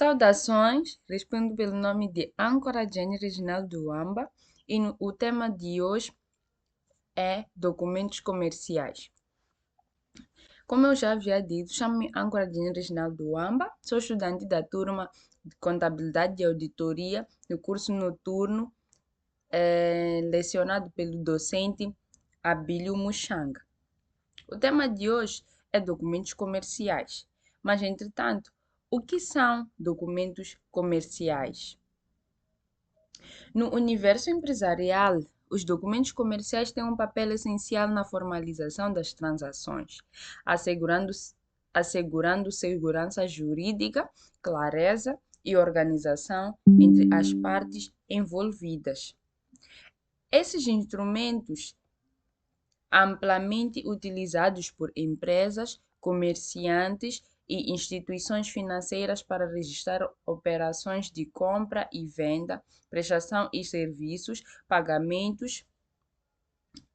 Saudações, respondo pelo nome de Âncora Jane Reginaldo Wamba e o tema de hoje é documentos comerciais. Como eu já havia dito, chamo-me Âncora Jane Reginaldo Wamba, sou estudante da turma de Contabilidade e Auditoria do curso noturno lecionado pelo docente Abílio Muxanga. O tema de hoje é documentos comerciais, mas entretanto, o que são documentos comerciais? No universo empresarial, os documentos comerciais têm um papel essencial na formalização das transações, assegurando segurança jurídica, clareza e organização entre as partes envolvidas. Esses instrumentos amplamente utilizados por empresas, comerciantes e instituições financeiras para registrar operações de compra e venda, prestação e serviços, pagamentos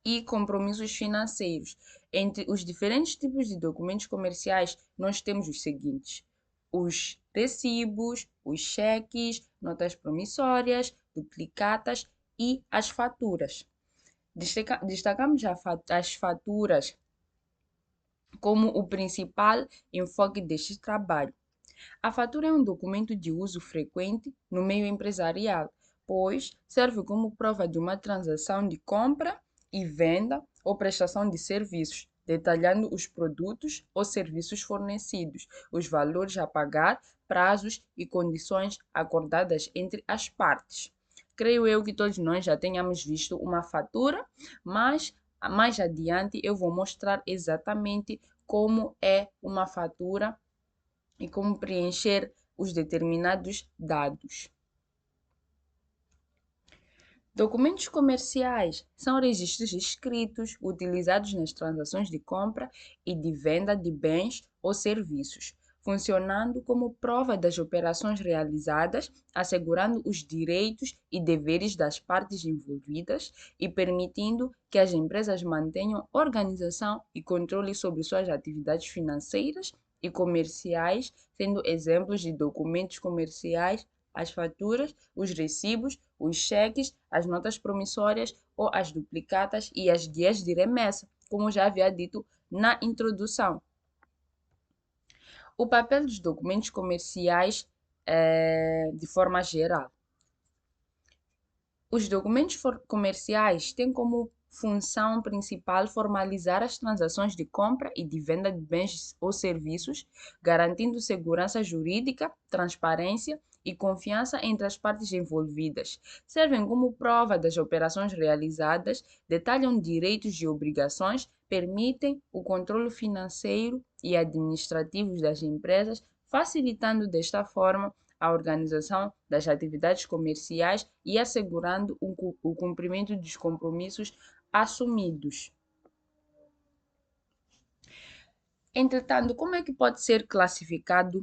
e compromissos financeiros. Entre os diferentes tipos de documentos comerciais, nós temos os seguintes: os recibos, os cheques, notas promissórias, duplicatas e as faturas. Destacamos as faturas como o principal enfoque deste trabalho. A fatura é um documento de uso frequente no meio empresarial, pois serve como prova de uma transação de compra e venda ou prestação de serviços, detalhando os produtos ou serviços fornecidos, os valores a pagar, prazos e condições acordadas entre as partes. Creio eu que todos nós já tenhamos visto uma fatura, mas mais adiante eu vou mostrar exatamente como é uma fatura e como preencher os determinados dados. Documentos comerciais são registros escritos utilizados nas transações de compra e de venda de bens ou serviços, funcionando como prova das operações realizadas, assegurando os direitos e deveres das partes envolvidas e permitindo que as empresas mantenham organização e controle sobre suas atividades financeiras e comerciais, sendo exemplos de documentos comerciais as faturas, os recibos, os cheques, as notas promissórias ou as duplicatas e as guias de remessa, como já havia dito na introdução. O papel dos documentos comerciais de forma geral. Os documentos comerciais têm como função principal formalizar as transações de compra e de venda de bens ou serviços, garantindo segurança jurídica, transparência e confiança entre as partes envolvidas. Servem como prova das operações realizadas, detalham direitos e obrigações, permitem o controle financeiro e administrativo das empresas, facilitando desta forma a organização das atividades comerciais e assegurando o cumprimento dos compromissos assumidos. Entretanto, como é que podem ser classificados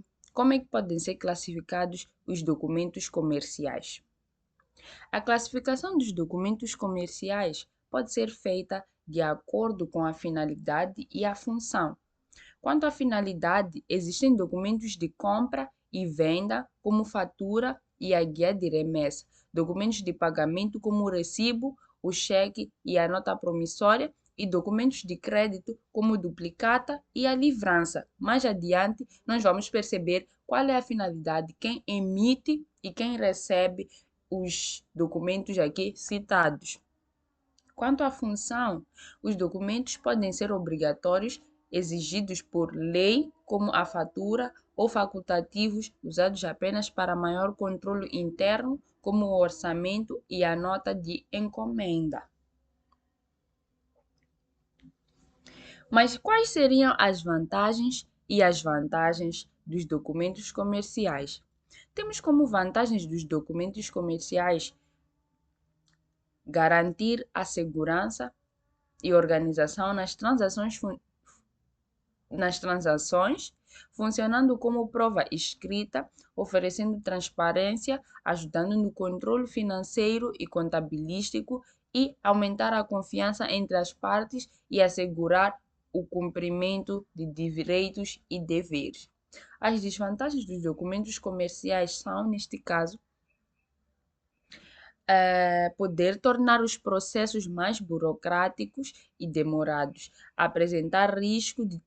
os documentos comerciais? A classificação dos documentos comerciais pode ser feita de acordo com a finalidade e a função. Quanto à finalidade, existem documentos de compra e venda, como fatura e a guia de remessa, documentos de pagamento, como o recibo, o cheque e a nota promissória, e documentos de crédito, como duplicata e a livrança. Mais adiante, nós vamos perceber qual é a finalidade, quem emite e quem recebe os documentos aqui citados. Quanto à função, os documentos podem ser obrigatórios, exigidos por lei, como a fatura, ou facultativos, usados apenas para maior controle interno, como o orçamento e a nota de encomenda. Mas quais seriam as vantagens e as vantagens dos documentos comerciais? Temos como vantagens dos documentos comerciais garantir a segurança e organização nas transações, funcionando como prova escrita, oferecendo transparência, ajudando no controle financeiro e contabilístico e aumentar a confiança entre as partes e assegurar o cumprimento de direitos e deveres. As desvantagens dos documentos comerciais são, neste caso, poder tornar os processos mais burocráticos e demorados, apresentar risco de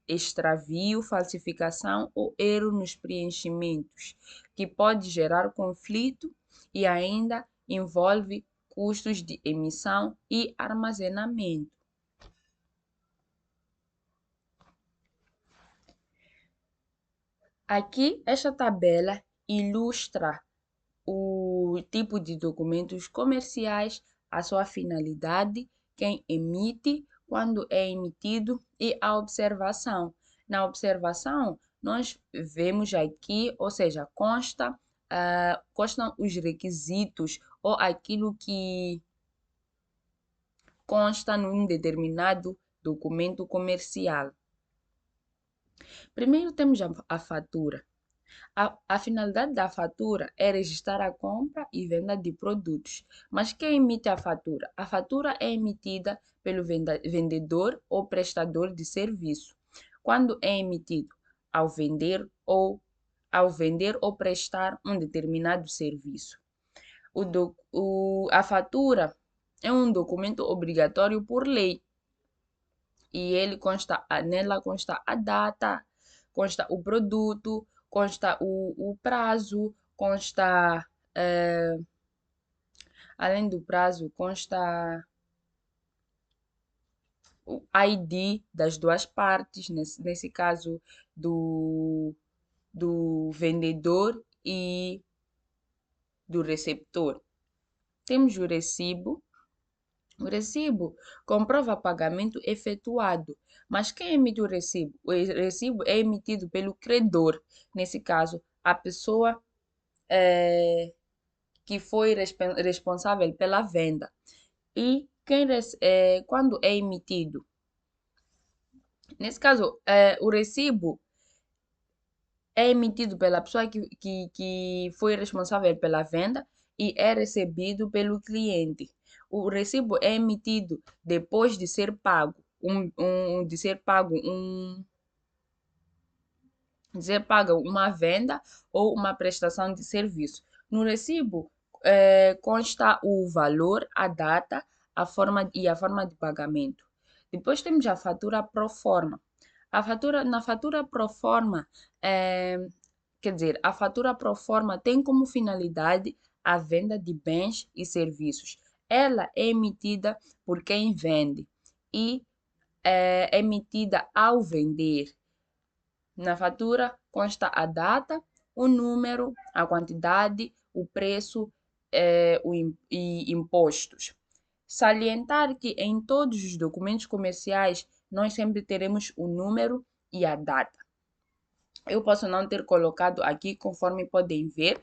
extravio, falsificação ou erro nos preenchimentos, que pode gerar conflito e ainda envolve custos de emissão e armazenamento. Aqui, esta tabela ilustra o tipo de documentos comerciais, a sua finalidade, quem emite, quando é emitido e a observação. Na observação, nós vemos aqui, ou seja, constam os requisitos ou aquilo que consta num determinado documento comercial. Primeiro temos a fatura. A finalidade da fatura é registrar a compra e venda de produtos. Mas quem emite a fatura? A fatura é emitida pelo vendedor ou prestador de serviço. Quando é emitido? Ao vender ou prestar um determinado serviço. A fatura é um documento obrigatório por lei. E nela consta a data, consta o produto, consta o prazo, consta, além do prazo, consta o ID das duas partes, nesse caso do vendedor e do receptor. Temos o recibo. O recibo comprova pagamento efetuado, mas quem emite o recibo? O recibo é emitido pelo credor, nesse caso, a pessoa que foi responsável pela venda. E quando é emitido? Nesse caso, o recibo é emitido pela pessoa que foi responsável pela venda e é recebido pelo cliente. O recibo é emitido depois de ser pago, de ser paga uma venda ou uma prestação de serviço. No recibo, consta o valor, a data, a forma de pagamento. Depois temos a fatura pro forma. Na fatura pro forma, a fatura pro forma tem como finalidade a venda de bens e serviços. Ela é emitida por quem vende e é emitida ao vender. Na fatura consta a data, o número, a quantidade, o preço e impostos. Salientar que em todos os documentos comerciais nós sempre teremos o número e a data. Eu posso não ter colocado aqui, conforme podem ver,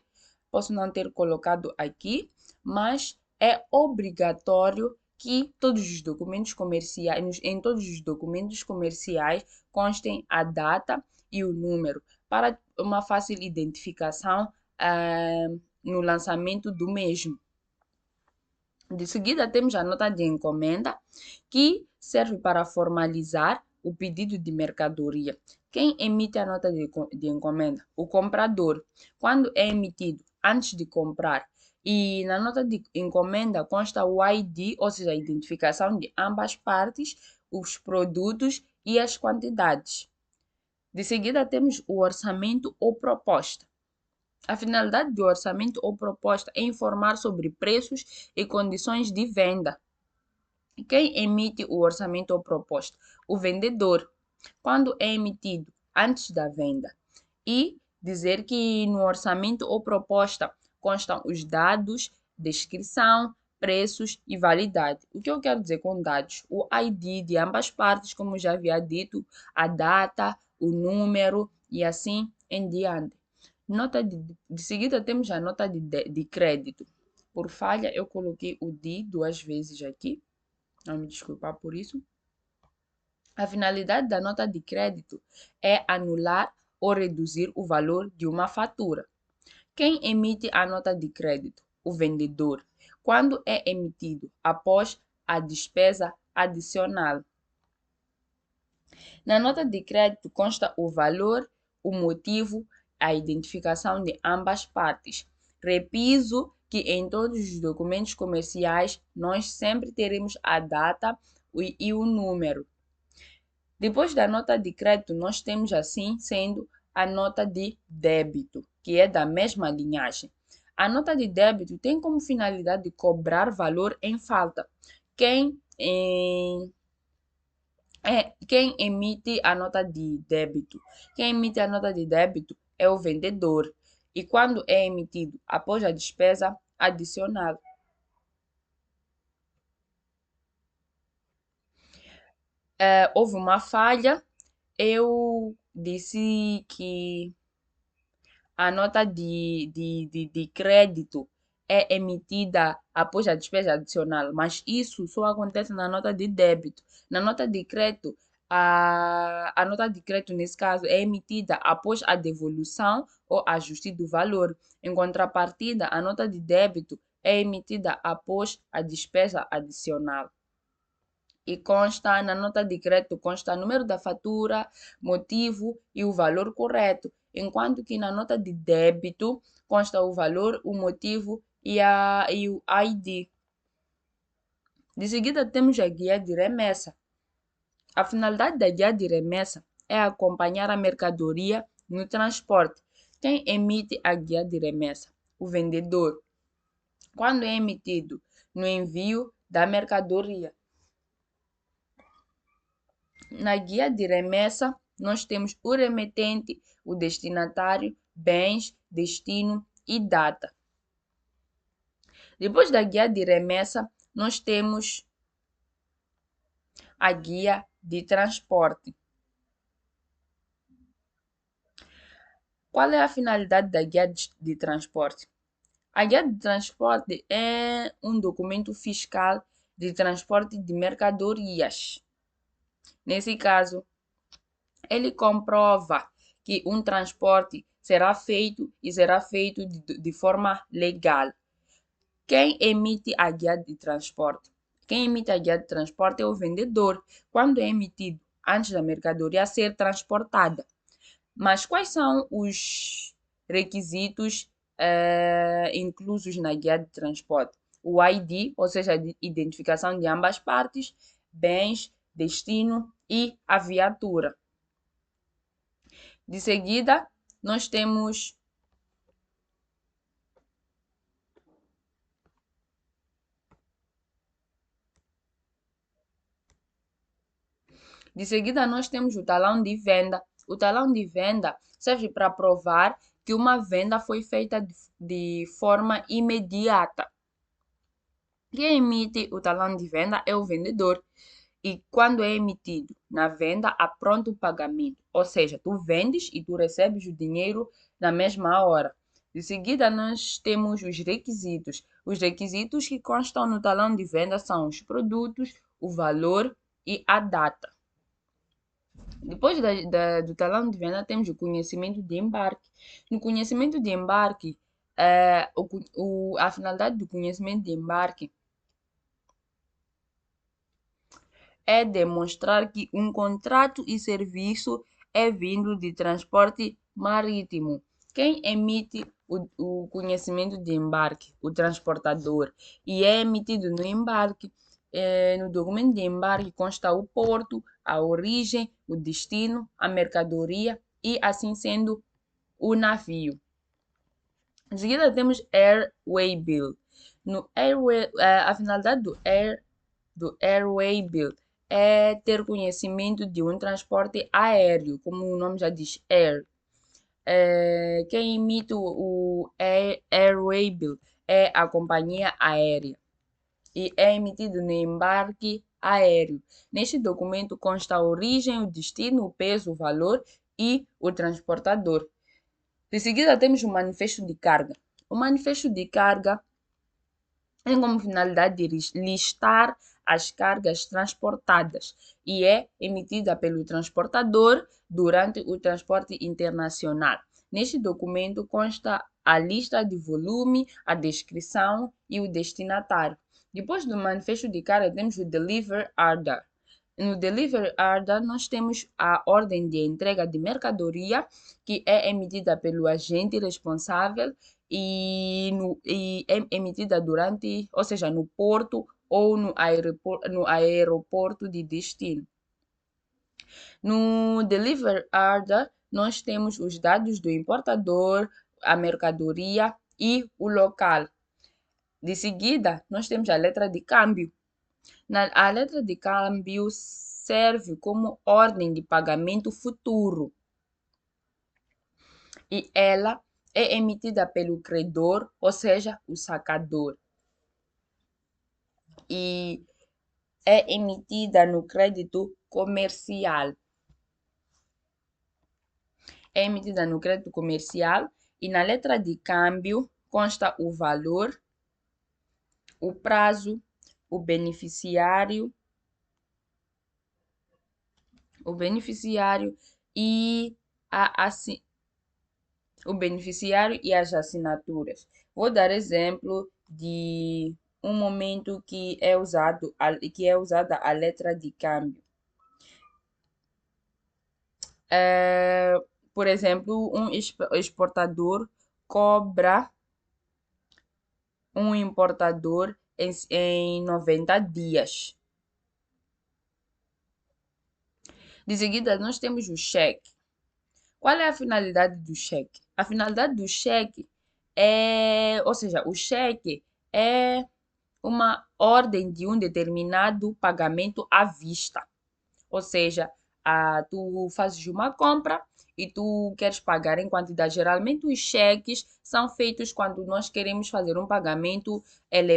posso não ter colocado aqui, mas é obrigatório que todos os documentos comerciais, em todos os documentos comerciais, constem a data e o número para uma fácil identificação no lançamento do mesmo. De seguida, temos a nota de encomenda, que serve para formalizar o pedido de mercadoria. Quem emite a nota de encomenda? O comprador. Quando é emitido? Antes de comprar. E na nota de encomenda consta o ID, ou seja, a identificação de ambas partes, os produtos e as quantidades. De seguida, temos o orçamento ou proposta. A finalidade do orçamento ou proposta é informar sobre preços e condições de venda. Quem emite o orçamento ou proposta? O vendedor. Quando é emitido? Antes da venda. E dizer que no orçamento ou proposta constam os dados, descrição, preços e validade. O que eu quero dizer com dados? O ID de ambas partes, como já havia dito, a data, o número e assim em diante. De seguida, temos a nota de crédito. Por falha, eu coloquei o de 2 vezes aqui. Não me desculpar por isso. A finalidade da nota de crédito é anular ou reduzir o valor de uma fatura. Quem emite a nota de crédito? O vendedor. Quando é emitido? Após a despesa adicional. Na nota de crédito consta o valor, o motivo, a identificação de ambas partes. Repiso que em todos os documentos comerciais nós sempre teremos a data e o número. Depois da nota de crédito, nós temos assim sendo a nota de débito, que é da mesma linhagem. A nota de débito tem como finalidade de cobrar valor em falta. Quem emite a nota de débito? Quem emite a nota de débito é o vendedor. E quando é emitido após a despesa adicional. Houve uma falha. Eu disse que a nota de crédito é emitida após a despesa adicional, mas isso só acontece na nota de débito. Na nota de crédito, a nota de crédito, nesse caso, é emitida após a devolução ou ajuste do valor. Em contrapartida, a nota de débito é emitida após a despesa adicional. E consta na nota de crédito, consta o número da fatura, motivo e o valor correto, enquanto que na nota de débito consta o valor, o motivo e o ID. De seguida temos a guia de remessa. A finalidade da guia de remessa é acompanhar a mercadoria no transporte. Quem emite a guia de remessa? O vendedor. Quando é emitido? No envio da mercadoria. Na guia de remessa, nós temos o remetente, o destinatário, bens, destino e data. Depois da guia de remessa, nós temos a guia de transporte. Qual é a finalidade da guia de transporte? A guia de transporte é um documento fiscal de transporte de mercadorias. Nesse caso, ele comprova que um transporte será feito de forma legal. Quem emite a guia de transporte? Quem emite a guia de transporte é o vendedor, quando é emitido antes da mercadoria ser transportada. Mas quais são os requisitos inclusos na guia de transporte? O ID, ou seja, a identificação de ambas partes, bens, destino e a viatura. De seguida, nós temos o talão de venda. O talão de venda serve para provar que uma venda foi feita de forma imediata. Quem emite o talão de venda é o vendedor. E quando é emitido na venda, há pronto pagamento. Ou seja, tu vendes e tu recebes o dinheiro na mesma hora. De seguida, nós temos os requisitos. Os requisitos que constam no talão de venda são os produtos, o valor e a data. Depois do talão de venda, temos o conhecimento de embarque. No conhecimento de embarque, a finalidade do conhecimento de embarque é demonstrar que um contrato e serviço é vindo de transporte marítimo. Quem emite o conhecimento de embarque? O transportador. E é emitido no embarque. No documento de embarque consta o porto, a origem, o destino, a mercadoria e, assim sendo, o navio. Em seguida, temos Airway Bill. A finalidade do Airway Bill é ter conhecimento de um transporte aéreo, como o nome já diz, air. Quem emite o Airway Bill é a companhia aérea e é emitido no embarque aéreo. Neste documento consta a origem, o destino, o peso, o valor e o transportador. De seguida, temos o manifesto de carga. O manifesto de carga tem como finalidade de listar as cargas transportadas e é emitida pelo transportador durante o transporte internacional. Neste documento consta a lista de volume, a descrição e o destinatário. Depois do manifesto de carga, temos o Deliver Order. No Delivery Order, nós temos a ordem de entrega de mercadoria, que é emitida pelo agente responsável e é emitida durante, ou seja, no porto ou no aeroporto de destino. No Delivery Order, nós temos os dados do importador, a mercadoria e o local. De seguida, nós temos a letra de câmbio. A letra de câmbio serve como ordem de pagamento futuro e ela é emitida pelo credor, ou seja, o sacador, e é emitida no crédito comercial. É emitida no crédito comercial e na letra de câmbio consta o valor, o prazo, o beneficiário, e a, assi- o beneficiário e as assinaturas. Vou dar exemplo de um momento que é usada a letra de câmbio. Eh, por exemplo, um exportador cobra um importador em 90 dias. De seguida, nós temos o cheque. Qual é a finalidade do cheque? A finalidade do cheque ou seja, o cheque é uma ordem de um determinado pagamento à vista. Ou seja, tu fazes uma compra e tu queres pagar em quantidade. Geralmente, os cheques são feitos quando nós queremos fazer um pagamento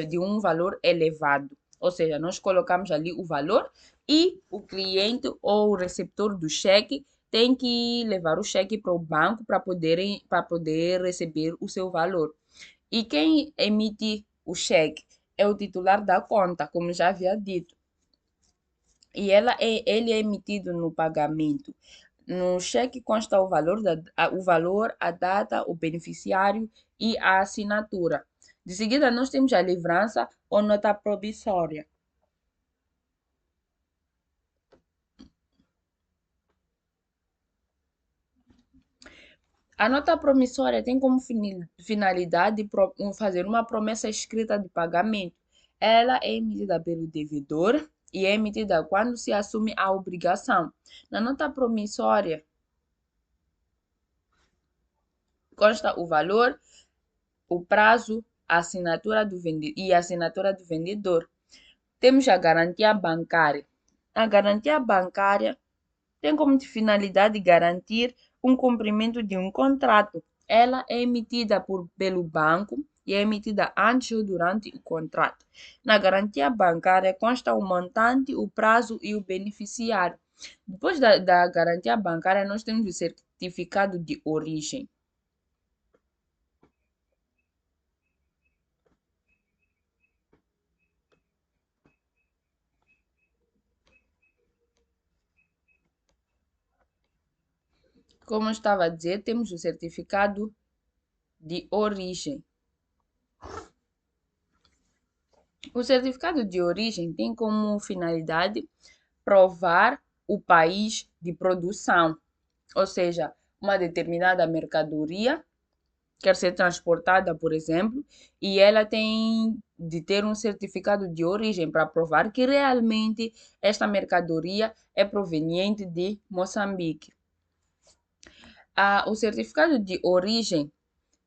de um valor elevado. Ou seja, nós colocamos ali o valor e o cliente ou o receptor do cheque tem que levar o cheque para o banco para poder receber o seu valor. E quem emite o cheque é o titular da conta, como já havia dito. E ele é emitido no pagamento. No cheque consta o valor, a data, o beneficiário e a assinatura. De seguida, nós temos a livrança ou nota promissória. A nota promissória tem como finalidade fazer uma promessa escrita de pagamento. Ela é emitida pelo devedor e é emitida quando se assume a obrigação. Na nota promissória consta o valor, o prazo, a assinatura do vendedor. Temos a garantia bancária. A garantia bancária tem como finalidade garantir um cumprimento de um contrato. Ela é emitida pelo banco e é emitida antes ou durante o contrato. Na garantia bancária consta o montante, o prazo e o beneficiário. Depois da garantia bancária, nós temos o certificado de origem. Como eu estava a dizer, temos o certificado de origem. O certificado de origem tem como finalidade provar o país de produção, ou seja, uma determinada mercadoria quer ser transportada, por exemplo, e ela tem de ter um certificado de origem para provar que realmente esta mercadoria é proveniente de Moçambique. O certificado de origem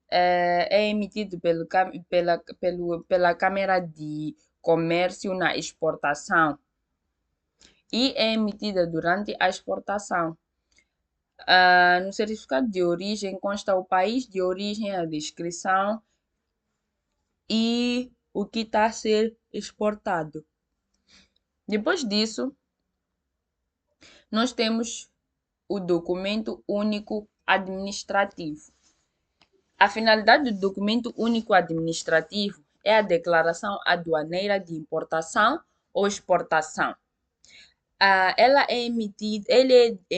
é emitido pela Câmara de Comércio na exportação e é emitida durante a exportação. No certificado de origem consta o país de origem, a descrição e o que está a ser exportado. Depois disso, nós temos o documento único administrativo. A finalidade do documento único administrativo é a declaração aduaneira de importação ou exportação. Ele é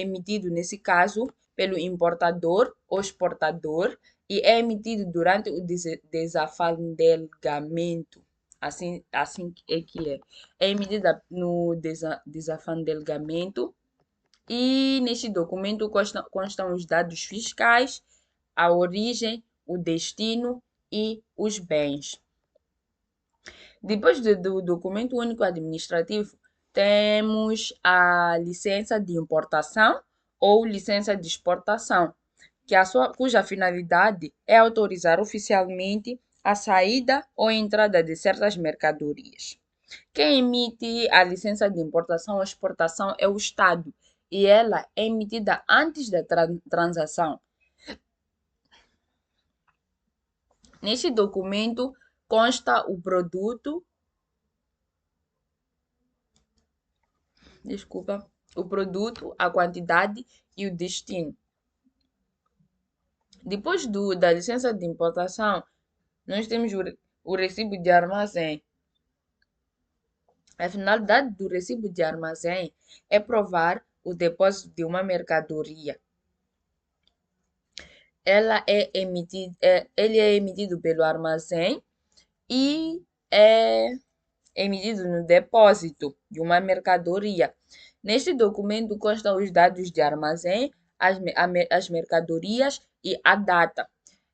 emitido, nesse caso, pelo importador ou exportador e é emitido durante o desalfandegamento. Assim é que é. É emitida no desafandelgamento e neste documento constam os dados fiscais, a origem, o destino e os bens. Depois do documento único administrativo, temos a licença de importação ou licença de exportação, cuja finalidade é autorizar oficialmente a saída ou entrada de certas mercadorias. Quem emite a licença de importação ou exportação é o Estado e ela é emitida antes da transação. Neste documento consta o produto, a quantidade e o destino. Depois da licença de importação, nós temos o recibo de armazém. A finalidade do recibo de armazém é provar o depósito de uma mercadoria. Ele é emitido pelo armazém e é emitido no depósito de uma mercadoria. Neste documento constam os dados de armazém, as mercadorias e a data.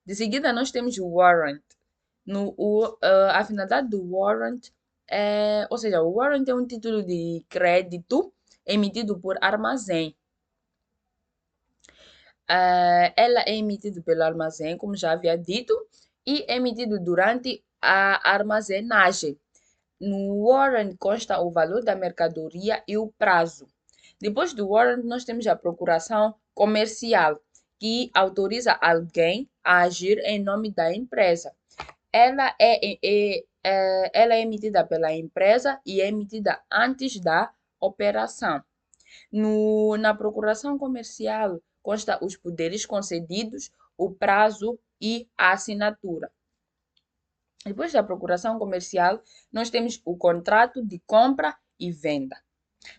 De seguida, nós temos o warrant. A finalidade do warrant ou seja, o warrant é um título de crédito emitido por armazém. Ela é emitida pelo armazém, como já havia dito, e é emitido durante a armazenagem. No warrant consta o valor da mercadoria e o prazo. Depois do warrant, nós temos a procuração comercial, que autoriza alguém a agir em nome da empresa. Ela é emitida pela empresa e é emitida antes da operação. Na procuração comercial consta os poderes concedidos, o prazo e a assinatura. Depois da procuração comercial, nós temos o contrato de compra e venda.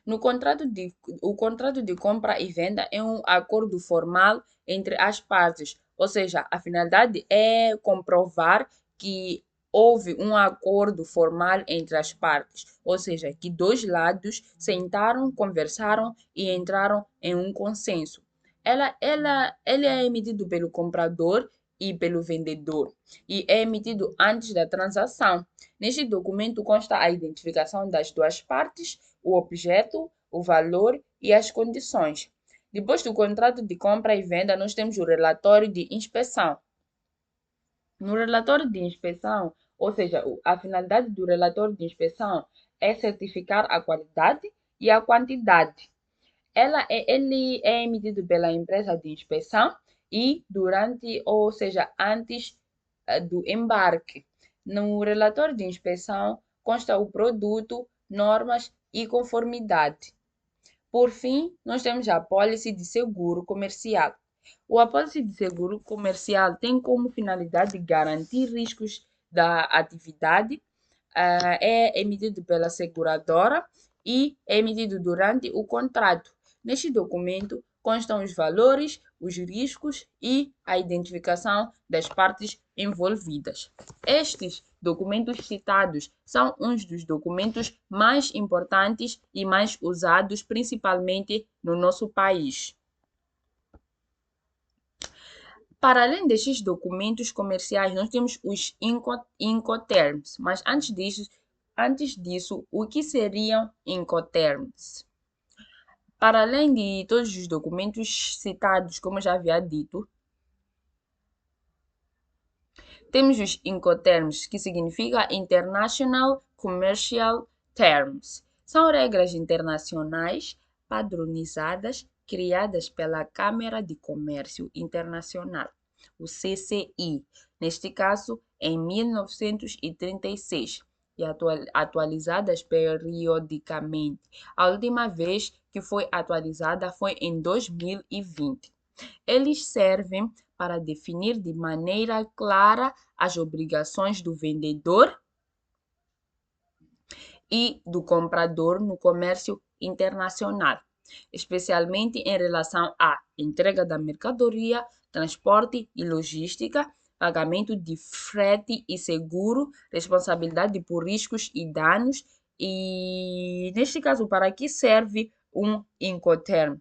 O contrato de compra e venda é um acordo formal entre as partes, ou seja, a finalidade é comprovar que houve um acordo formal entre as partes, ou seja, que dois lados sentaram, conversaram e entraram em um consenso. Ele é emitido pelo comprador e pelo vendedor e é emitido antes da transação. Neste documento consta a identificação das duas partes, o objeto, o valor e as condições. Depois do contrato de compra e venda, nós temos o relatório de inspeção. No relatório de inspeção, ou seja, a finalidade do relatório de inspeção é certificar a qualidade e a quantidade. Ele é emitido pela empresa de inspeção e durante, ou seja, antes do embarque. No relatório de inspeção consta o produto, normas e conformidade. Por fim, nós temos a apólice de seguro comercial. O apólice de seguro comercial tem como finalidade garantir riscos da atividade, é emitido pela seguradora e é emitido durante o contrato. Neste documento constam os valores, os riscos e a identificação das partes envolvidas. Estes documentos citados são uns dos documentos mais importantes e mais usados, principalmente no nosso país. Para além destes documentos comerciais, nós temos os Incoterms. Mas antes disso, o que seriam Incoterms? Para além de todos os documentos citados, como eu já havia dito, temos os Incoterms, que significa International Commercial Terms. São regras internacionais padronizadas criadas pela Câmara de Comércio Internacional, o CCI, neste caso em 1936, e atualizadas periodicamente. A última vez que foi atualizada foi em 2020. Eles servem para definir de maneira clara as obrigações do vendedor e do comprador no comércio internacional, especialmente em relação à entrega da mercadoria, transporte e logística, pagamento de frete e seguro, responsabilidade por riscos e danos. E, neste caso, para que serve um Incoterm?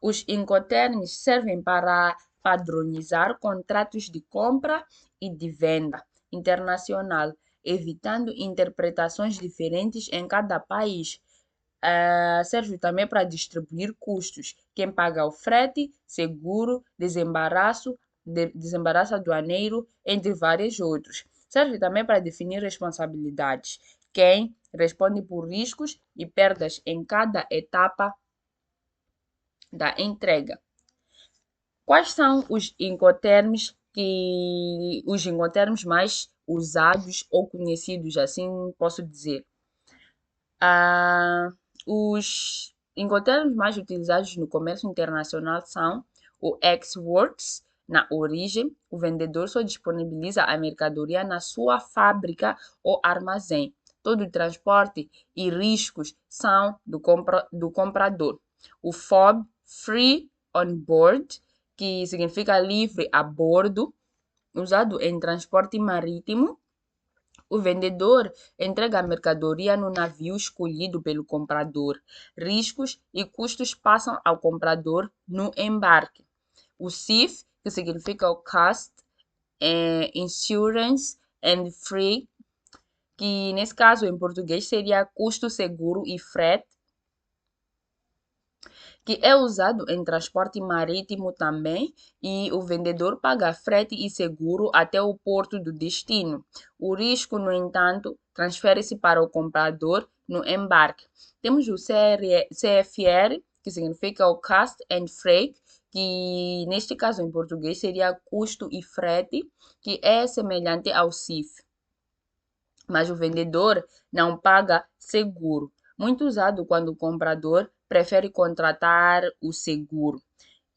Os Incoterms servem para padronizar contratos de compra e de venda internacional, evitando interpretações diferentes em cada país. Serve também para distribuir custos. Quem paga o frete, seguro, desembaraço aduaneiro, entre vários outros. Serve também para definir responsabilidades. Quem responde por riscos e perdas em cada etapa da entrega. Quais são os incoterms mais usados ou conhecidos, assim posso dizer? Os incoterms mais utilizados no comércio internacional são o ex-works, na origem, o vendedor só disponibiliza a mercadoria na sua fábrica ou armazém. Todo o transporte e riscos são do comprador. O FOB, Free on Board, que significa livre a bordo, usado em transporte marítimo. O vendedor entrega a mercadoria no navio escolhido pelo comprador. Riscos e custos passam ao comprador no embarque. O CIF, que significa o Cost, Insurance and Free, que nesse caso em português seria custo, seguro e frete, que é usado em transporte marítimo também, e o vendedor paga frete e seguro até o porto do destino. O risco, no entanto, transfere-se para o comprador no embarque. Temos o CFR, que significa o Cost and Freight, que neste caso em português seria custo e frete, que é semelhante ao CIF, mas o vendedor não paga seguro, muito usado quando o comprador prefere contratar o seguro.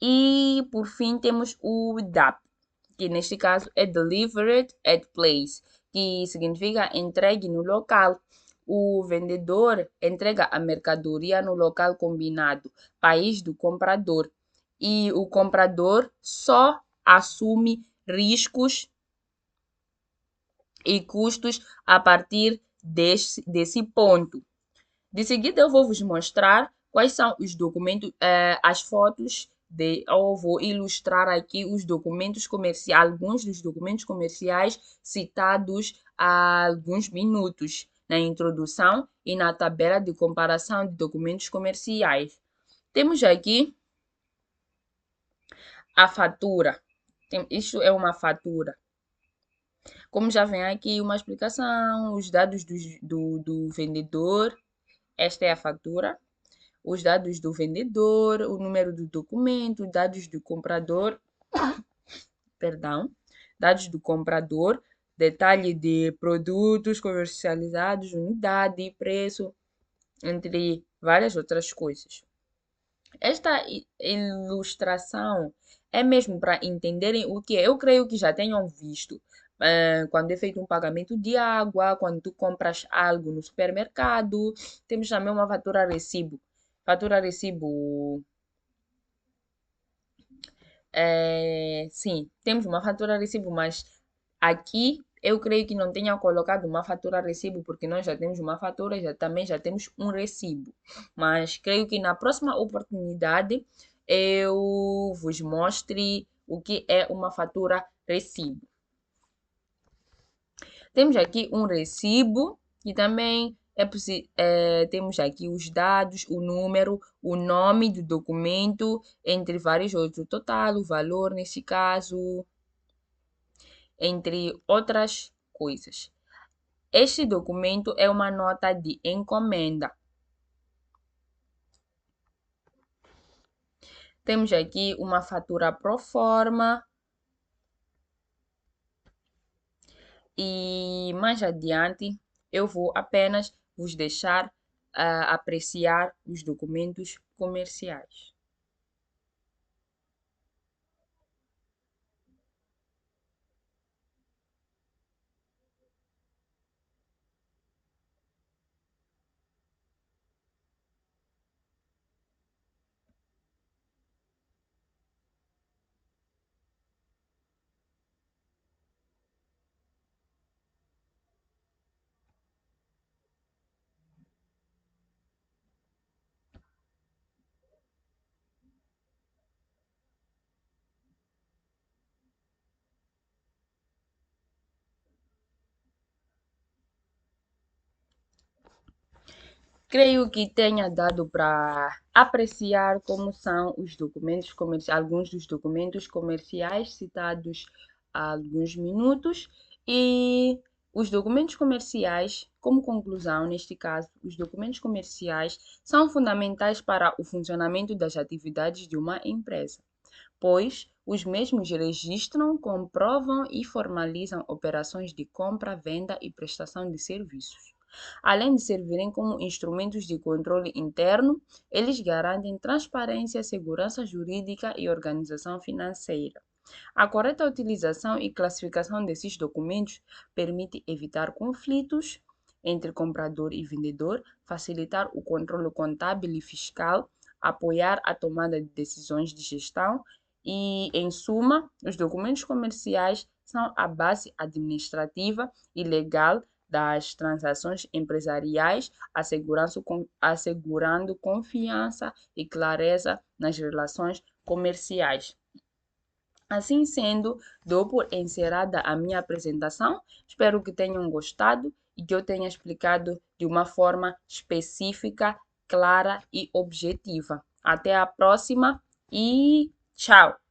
E, por fim, temos o DAP, que neste caso é Delivered at Place, que significa entregue no local. O vendedor entrega a mercadoria no local combinado, país do comprador, e o comprador só assume riscos e custos a partir desse ponto. De seguida, eu vou vos mostrar quais são os documentos, as fotos, ou vou ilustrar aqui os documentos comerciais, alguns dos documentos comerciais citados há alguns minutos na introdução e na tabela de comparação de documentos comerciais. Temos aqui a fatura. Isso é uma fatura. Como já vem aqui uma explicação, os dados do vendedor, esta é a fatura, os dados do vendedor, o número do documento, dados do comprador, perdão, dados do comprador, detalhe de produtos comercializados, unidade, preço, entre várias outras coisas. Esta ilustração é mesmo para entenderem o que é. Eu creio que já tenham visto quando é feito um pagamento de água, quando tu compras algo no supermercado. Temos também uma fatura recibo. Fatura recibo. Sim, temos uma fatura recibo, mas aqui eu creio que não tenha colocado uma fatura recibo, porque nós já temos uma fatura, também já temos um recibo. Mas creio que na próxima oportunidade eu vos mostre o que é uma fatura recibo. Temos aqui um recibo e também temos aqui os dados, o número, o nome do documento, entre vários outros, o total, o valor nesse caso, entre outras coisas. Este documento é uma nota de encomenda. Temos aqui uma fatura pro forma. E mais adiante eu vou apenas vos deixar apreciar os documentos comerciais. Creio que tenha dado para apreciar como são os documentos comerciais, alguns dos documentos comerciais citados há alguns minutos e os documentos comerciais, como conclusão, neste caso, os documentos comerciais são fundamentais para o funcionamento das atividades de uma empresa, pois os mesmos registram, comprovam e formalizam operações de compra, venda e prestação de serviços. Além de servirem como instrumentos de controle interno, eles garantem transparência, segurança jurídica e organização financeira. A correta utilização e classificação desses documentos permite evitar conflitos entre comprador e vendedor, facilitar o controle contábil e fiscal, apoiar a tomada de decisões de gestão e, em suma, os documentos comerciais são a base administrativa e legal das transações empresariais, assegurando confiança e clareza nas relações comerciais. Assim sendo, dou por encerrada a minha apresentação. Espero que tenham gostado e que eu tenha explicado de uma forma específica, clara e objetiva. Até a próxima e tchau!